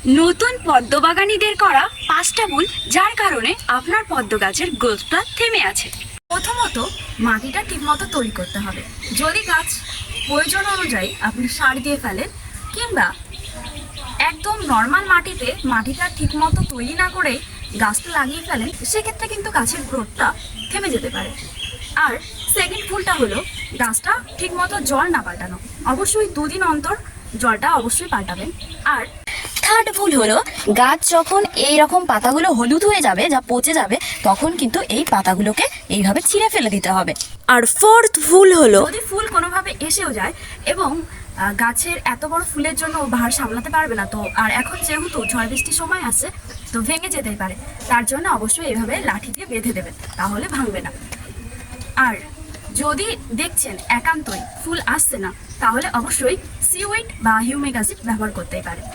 নতুন পদ্ম বাগানীদের করা 5টা ভুল যার কারণে আপনার পদ্ম গাছের গ্রোথটা থেমে আছে। প্রথমত, মাটিটা ঠিকমতো তৈরি করতে হবে। যদি গাছ প্রয়োজন অনুযায়ী আপনি সার দিয়ে ফেলেন কিংবা একদম নর্মাল মাটিতে মাটিটা ঠিকমতো তৈরি না করে গাছটা লাগিয়ে ফেলেন, সেক্ষেত্রে কিন্তু গাছের গ্রোথটা থেমে যেতে পারে। আর সেকেন্ড ভুলটা হলো গাছটা ঠিকমতো জল না পাল্টানো। অবশ্যই 2 দিন অন্তর জলটা অবশ্যই পাল্টাবেন। আর থার্ড ভুল হলো গাছ যখন এইরকম পাতাগুলো হলুদ হয়ে যাবে, যা পচে যাবে, তখন কিন্তু এই পাতাগুলোকে এইভাবে ছিঁড়ে ফেলে দিতে হবে। আর ফোর্থ ভুল হলো যদি ফুল কোনোভাবে এসেও যায় এবং গাছের এত বড় ফুলের জন্য ভার সামলাতে পারবে না, তো আর এখন যেহেতু ঝড় বৃষ্টির সময় আছে, তো ভেঙে যেতেই পারে। তার জন্য অবশ্যই এইভাবে লাঠি দিয়ে বেঁধে দেবেন, তাহলে ভাঙবে না। আর যদি দেখছেন একান্তই ফুল আসছে না, তাহলে অবশ্যই সিউইড বা হিউমিক অ্যাসিড ব্যবহার করতেই পারেন।